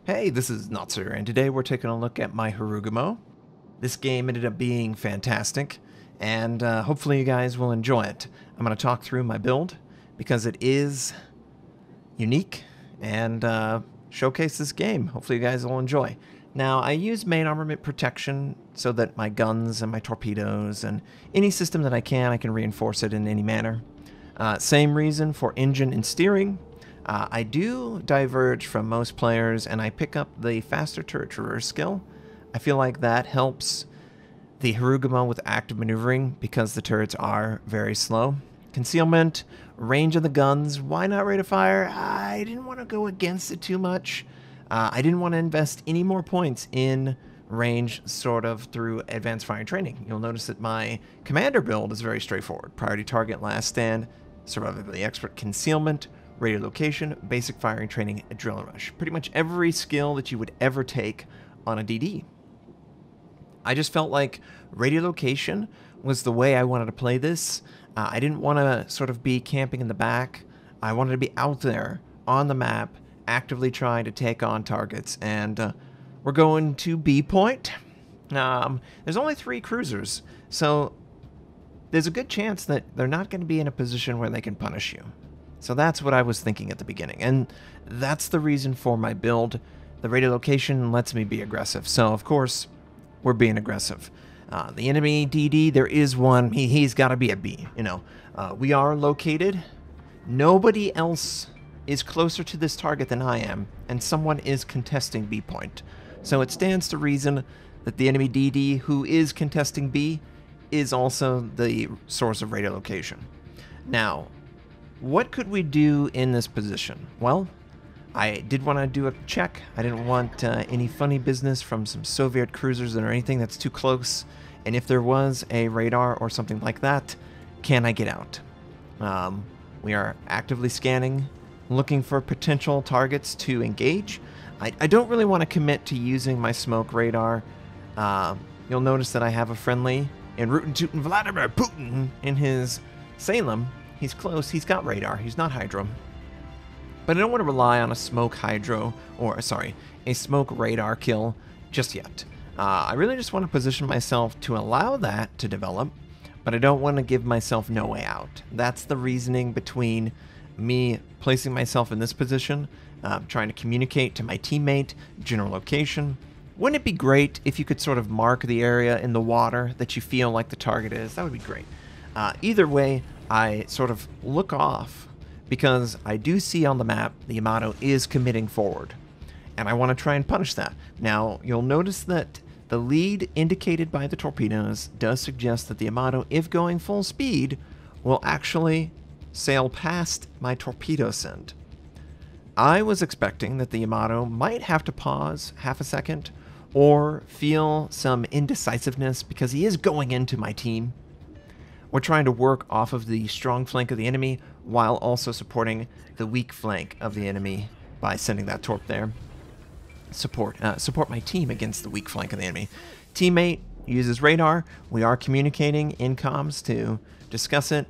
Hey, this is Notser, and today we're taking a look at my Harugumo. This game ended up being fantastic, and hopefully you guys will enjoy it. I'm going to talk through my build, because it is unique, and showcase this game. Hopefully you guys will enjoy. Now, I use main armament protection so that my guns and my torpedoes and any system that I can reinforce it in any manner. Same reason for engine and steering. I do diverge from most players, and I pick up the faster turret traverse skill. I feel like that helps the Harugumo with active maneuvering because the turrets are very slow. Concealment, range of the guns, why not rate of fire? I didn't want to go against it too much. I didn't want to invest any more points in range sort of through advanced firing training. You'll notice that my commander build is very straightforward. Priority target, last stand, survivability expert, concealment, radio location, basic firing training, adrenaline rush. Pretty much every skill that you would ever take on a DD. I just felt like radio location was the way I wanted to play this. I didn't want to sort of be camping in the back. I wanted to be out there on the map, actively trying to take on targets. And we're going to B point. There's only 3 cruisers, so there's a good chance that they're not going to be in a position where they can punish you. So that's what I was thinking at the beginning, and that's the reason for my build. The radio location lets me be aggressive, so of course, we're being aggressive. The enemy DD, there is one. He's got to be a B, you know. We are located. Nobody else is closer to this target than I am, and someone is contesting B point. So it stands to reason that the enemy DD, who is contesting B, is also the source of radio location. Now, what could we do in this position? Well, I did want to do a check. I didn't want any funny business from some Soviet cruisers or anything that's too close. And if there was a radar or something like that, can I get out? We are actively scanning, looking for potential targets to engage. I don't really want to commit to using my smoke radar. You'll notice that I have a friendly in Rootin' Tootin' Vladimir Putin in his Salem. He's close, he's got radar, he's not hydro. But I don't want to rely on a smoke hydro, or sorry, a smoke radar kill just yet. I really just want to position myself to allow that to develop, but I don't want to give myself no way out. That's the reasoning between me placing myself in this position, trying to communicate to my teammate, general location. Wouldn't it be great if you could sort of mark the area in the water that you feel like the target is? That would be great. Either way, I sort of look off because I do see on the map the Yamato is committing forward, and I want to try and punish that. Now, you'll notice that the lead indicated by the torpedoes does suggest that the Yamato, if going full speed, will actually sail past my torpedo send. I was expecting that the Yamato might have to pause half a second or feel some indecisiveness because he is going into my team. We're trying to work off of the strong flank of the enemy while also supporting the weak flank of the enemy by sending that torp there. Support my team against the weak flank of the enemy. Teammate uses radar. We are communicating in comms to discuss it.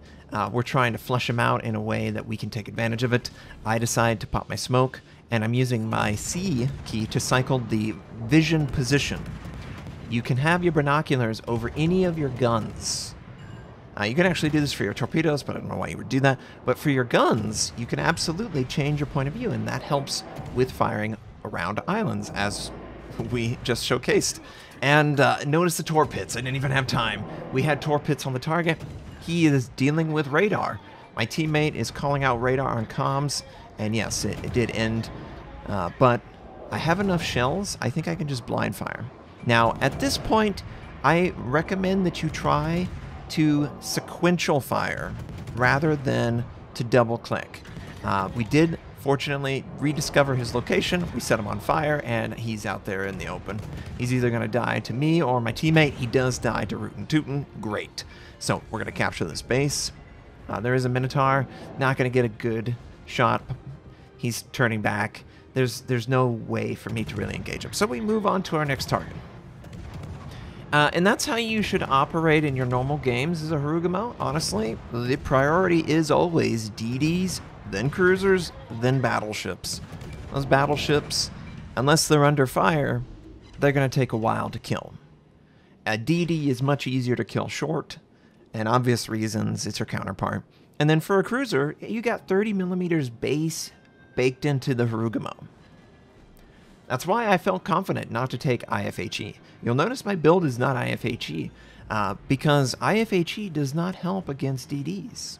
We're trying to flush him out in a way that we can take advantage of it. I decide to pop my smoke, and I'm using my C key to cycle the vision position. You can have your binoculars over any of your guns. You can actually do this for your torpedoes, but I don't know why you would do that. But for your guns, you can absolutely change your point of view, and that helps with firing around islands, as we just showcased. And notice the torp hits. I didn't even have time. We had torp hits on the target. He is dealing with radar. My teammate is calling out radar on comms, and yes, it did end. But I have enough shells. I think I can just blind fire. Now, at this point, I recommend that you try to sequential fire rather than to double click. We did fortunately rediscover his location. We set him on fire and he's out there in the open. He's either going to die to me or my teammate. He does die to Rootin' Tootin'. Great. So we're going to capture this base. There is a Minotaur. Not going to get a good shot. He's turning back. There's no way for me to really engage him. So we move on to our next target. And that's how you should operate in your normal games as a Harugumo. Honestly, the priority is always DDs, then cruisers, then battleships. Those battleships unless they're under fire, they're going to take a while to kill. A DD is much easier to kill short, and obvious reasons it's her counterpart. And then for a cruiser, you got 30 millimeters base baked into the Harugumo. That's why I felt confident not to take IFHE. You'll notice my build is not IFHE, because IFHE does not help against DDs.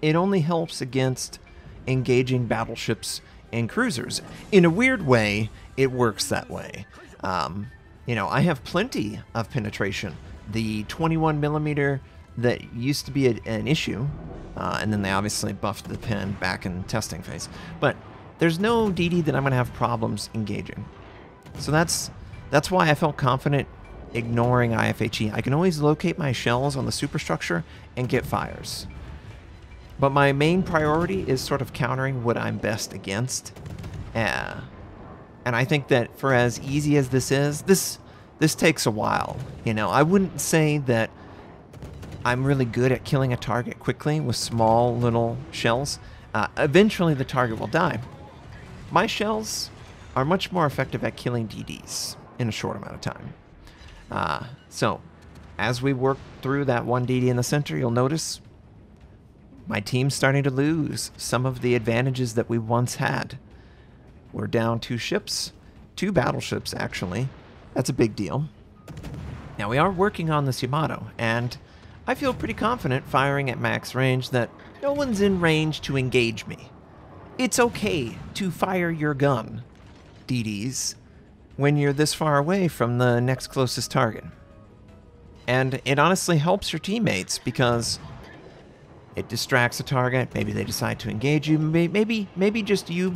It only helps against engaging battleships and cruisers. In a weird way, it works that way. You know, I have plenty of penetration. The 21 millimeter that used to be an issue, and then they obviously buffed the pen back in testing phase. But there's no DD that I'm going to have problems engaging. So that's why I felt confident ignoring IFHE. I can always locate my shells on the superstructure and get fires. But my main priority is sort of countering what I'm best against. And I think that for as easy as this is, this takes a while. You know, I wouldn't say that I'm really good at killing a target quickly with small little shells. Eventually the target will die. My shells are much more effective at killing DDs in a short amount of time. So as we work through that one DD in the center, you'll notice my team's starting to lose some of the advantages that we once had. We're down 2 ships, 2 battleships actually. That's a big deal. Now we are working on this Yamato, and I feel pretty confident firing at max range that no one's in range to engage me. It's okay to fire your gun, DDs, when you're this far away from the next closest target. And it honestly helps your teammates because it distracts a target. Maybe they decide to engage you. Maybe just you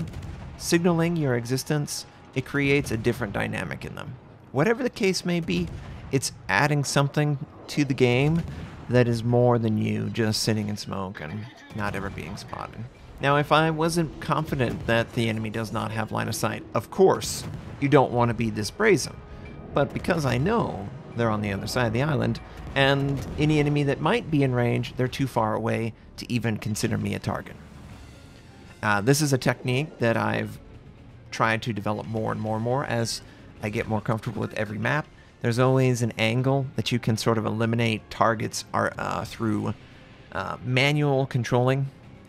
signaling your existence, it creates a different dynamic in them. Whatever the case may be, it's adding something to the game that is more than you just sitting in smoke and not ever being spotted. Now, if I wasn't confident that the enemy does not have line of sight, of course, you don't want to be this brazen. But because I know they're on the other side of the island, and any enemy that might be in range, they're too far away to even consider me a target. This is a technique that I've tried to develop more and more as I get more comfortable with every map. There's always an angle that you can sort of eliminate targets through manual controlling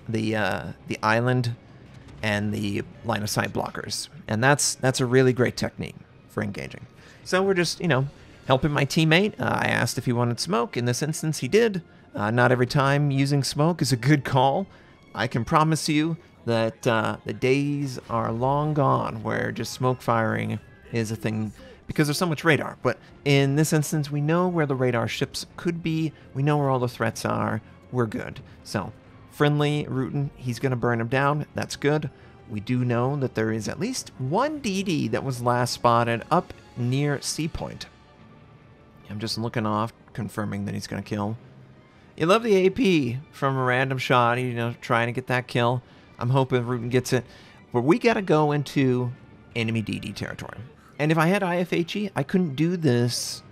the island and the line of sight blockers, and that's a really great technique for engaging. So we're just, you know, helping my teammate. I asked if he wanted smoke. In this instance, he did. Not every time using smoke is a good call. I can promise you that the days are long gone where just smoke firing is a thing because there's so much radar. But in this instance, we know where the radar ships could be. We know where all the threats are. We're good. So friendly rootin', he's going to burn him down. That's good. We do know that there is at least one DD that was last spotted up near C Point. I'm just looking off, confirming that he's going to kill. You love the AP from a random shot, you know, trying to get that kill. I'm hoping Rootin gets it. But we got to go into enemy DD territory. And if I had IFHE, I couldn't do this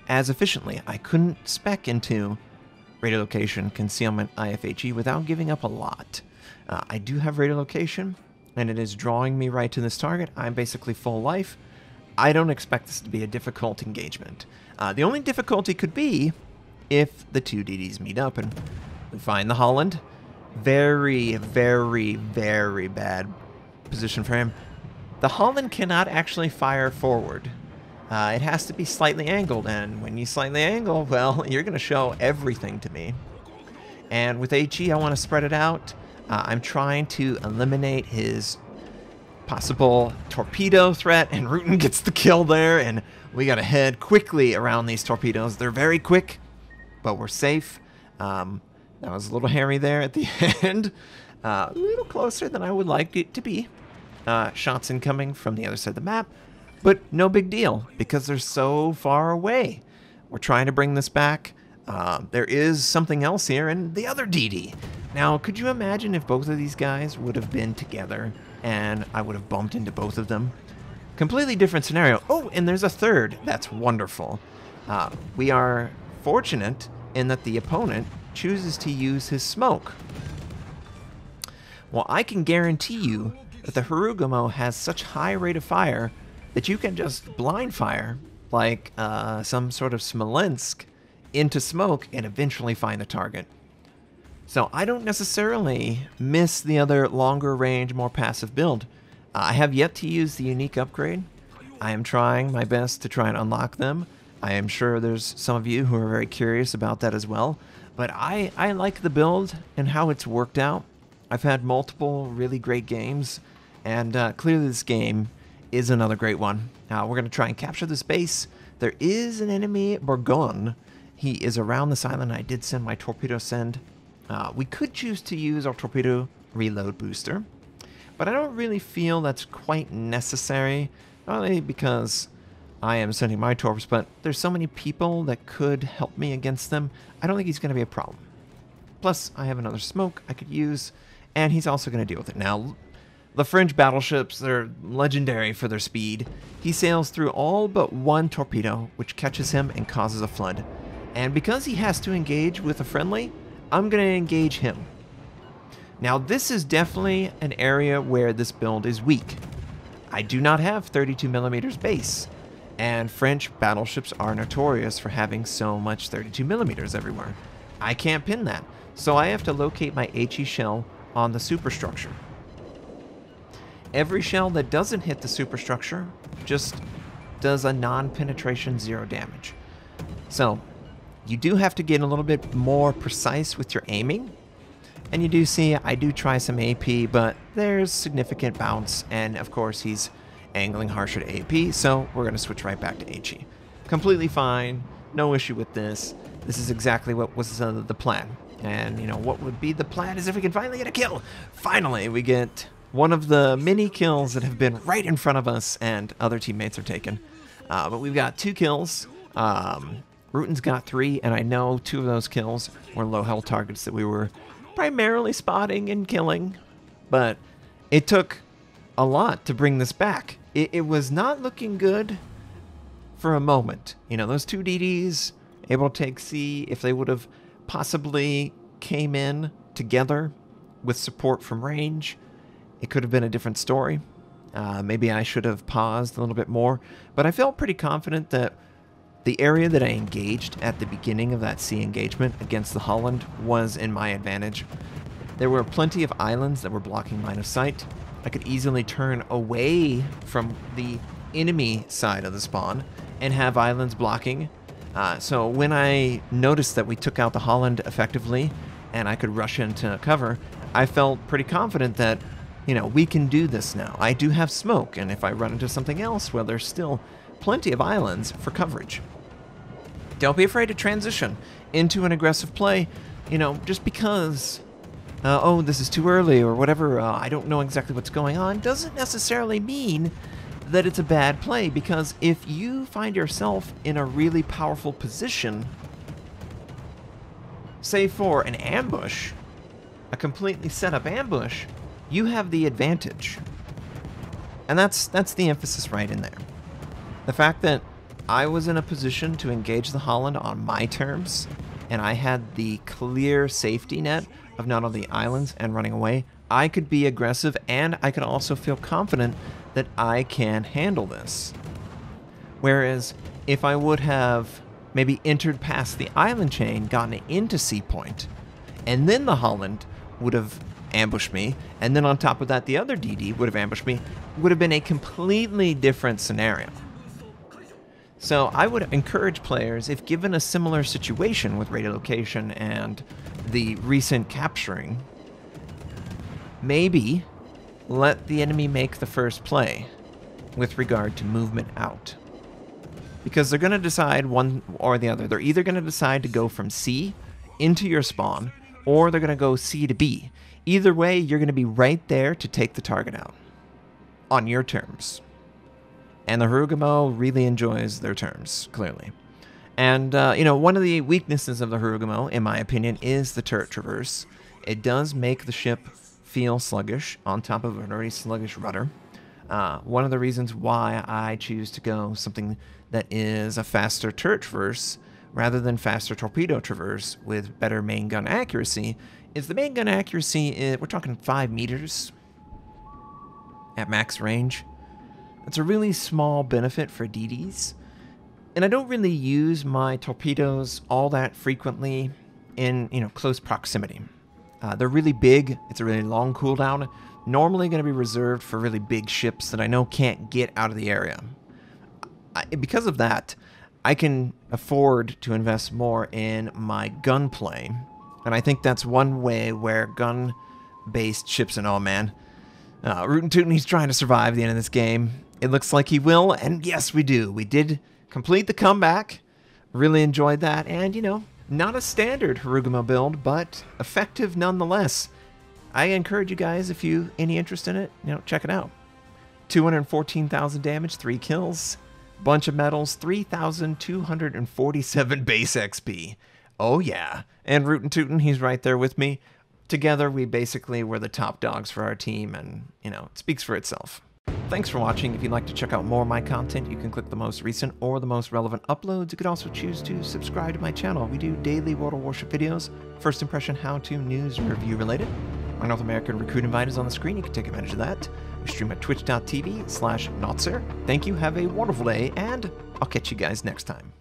as efficiently. I couldn't spec into radiolocation, concealment, IFHE without giving up a lot. I do have radiolocation, and it is drawing me right to this target. I'm basically full life. I don't expect this to be a difficult engagement. The only difficulty could be if the 2 DDs meet up and we find the Holland. Very, very, very bad position for him. The Holland cannot actually fire forward. It has to be slightly angled, and when you slightly angle, well, you're going to show everything to me. And with HE, I want to spread it out. I'm trying to eliminate his possible torpedo threat, and Rootin gets the kill there, and we got to head quickly around these torpedoes. They're very quick, but we're safe. That was a little hairy there at the end. A little closer than I would like it to be. Shots incoming from the other side of the map, but no big deal because they're so far away. We're trying to bring this back. There is something else here, and the other DD. Now, could you imagine if both of these guys would have been together and I would have bumped into both of them? Completely different scenario. Oh, and there's a third. That's wonderful. We are fortunate in that the opponent chooses to use his smoke. Well, I can guarantee you that the Harugumo has such high rate of fire that you can just blind fire like some sort of Smolensk into smoke and eventually find the target. So I don't necessarily miss the other longer range, more passive build. I have yet to use the unique upgrade. I am trying my best to try and unlock them. I am sure there's some of you who are very curious about that as well. But I like the build and how it's worked out. I've had multiple really great games, and clearly this game is another great one. We're going to try and capture this base. There is an enemy, Borgon. He is around this island. I did send my torpedo send. We could choose to use our torpedo reload booster, but I don't really feel that's quite necessary, not only because I am sending my torps, but there's so many people that could help me against them. I don't think he's going to be a problem. Plus, I have another smoke I could use, and he's also going to deal with it. Now, the French battleships, they're legendary for their speed. He sails through all but one torpedo, which catches him and causes a flood. And because he has to engage with a friendly, I'm going to engage him. Now, this is definitely an area where this build is weak. I do not have 32mm base, and French battleships are notorious for having so much 32mm everywhere. I can't pin that, so I have to locate my HE shell on the superstructure. Every shell that doesn't hit the superstructure just does a non-penetration 0 damage. So, you do have to get a little bit more precise with your aiming. And you do see I do try some AP, but there's significant bounce. And of course he's angling harsher to AP, so we're going to switch right back to HE. Completely fine. No issue with this. This is exactly what was the plan. And, you know, what would be the plan is if we can finally get a kill. Finally, we get one of the many kills that have been right in front of us and other teammates are taken. But we've got 2 kills. Ruten's got 3, and I know 2 of those kills were low-health targets that we were primarily spotting and killing. But it took a lot to bring this back. It was not looking good for a moment. You know, those 2 DDs able to take C, if they would have possibly came in together with support from range, it could have been a different story. Maybe I should have paused a little bit more, but I felt pretty confident that the area that I engaged at the beginning of that sea engagement against the Holland was in my advantage. There were plenty of islands that were blocking line of sight. I could easily turn away from the enemy side of the spawn and have islands blocking. So when I noticed that we took out the Holland effectively and I could rush into cover, I felt pretty confident that, you know, we can do this now. I do have smoke, and if I run into something else, well, there's still plenty of islands for coverage. Don't be afraid to transition into an aggressive play, you know, just because, oh, this is too early or whatever, I don't know exactly what's going on, doesn't necessarily mean that it's a bad play, because if you find yourself in a really powerful position, say for an ambush, a completely set up ambush, you have the advantage. And that's the emphasis right in there. The fact that I was in a position to engage the Holland on my terms, and I had the clear safety net of not only islands and running away, I could be aggressive, and I could also feel confident that I can handle this. Whereas if I would have maybe entered past the island chain, gotten into C point, and then the Holland would have ambushed me, and then on top of that the other DD would have ambushed me, would have been a completely different scenario. So I would encourage players, if given a similar situation with radiolocation and the recent capturing, maybe let the enemy make the first play with regard to movement out. Because they're going to decide one or the other. They're either going to decide to go from C into your spawn, or they're going to go C to B. Either way, you're going to be right there to take the target out on your terms. And the Harugumo really enjoys their terms, clearly. And, you know, one of the weaknesses of the Harugumo, in my opinion, is the turret traverse. It does make the ship feel sluggish on top of an already sluggish rudder. One of the reasons why I choose to go something that is a faster turret traverse rather than faster torpedo traverse with better main gun accuracy is the main gun accuracy, we're talking 5 meters. at max range. It's a really small benefit for DDs, and I don't really use my torpedoes all that frequently in, close proximity. They're really big, it's a really long cooldown, normally going to be reserved for really big ships that I know can't get out of the area. Because of that, I can afford to invest more in my gunplay, and I think that's one way where gun-based ships, and oh man, Rootin' Tootin', he's trying to survive the end of this game. It looks like he will, and yes, we do. We did complete the comeback. Really enjoyed that, and, not a standard Harugumo build, but effective nonetheless. I encourage you guys, if you any interest in it, check it out. 214,000 damage, 3 kills, bunch of medals, 3,247 base XP. Oh yeah, and Rootin' Tootin', he's right there with me. Together, we basically were the top dogs for our team, and, it speaks for itself. Thanks for watching. If you'd like to check out more of my content, you can click the most recent or the most relevant uploads. You could also choose to subscribe to my channel. We do daily World of Warship videos, first impression, how-to, news, review related. My North American recruit invite is on the screen. You can take advantage of that. We stream at twitch.tv/Notser. Thank you, have a wonderful day, and I'll catch you guys next time.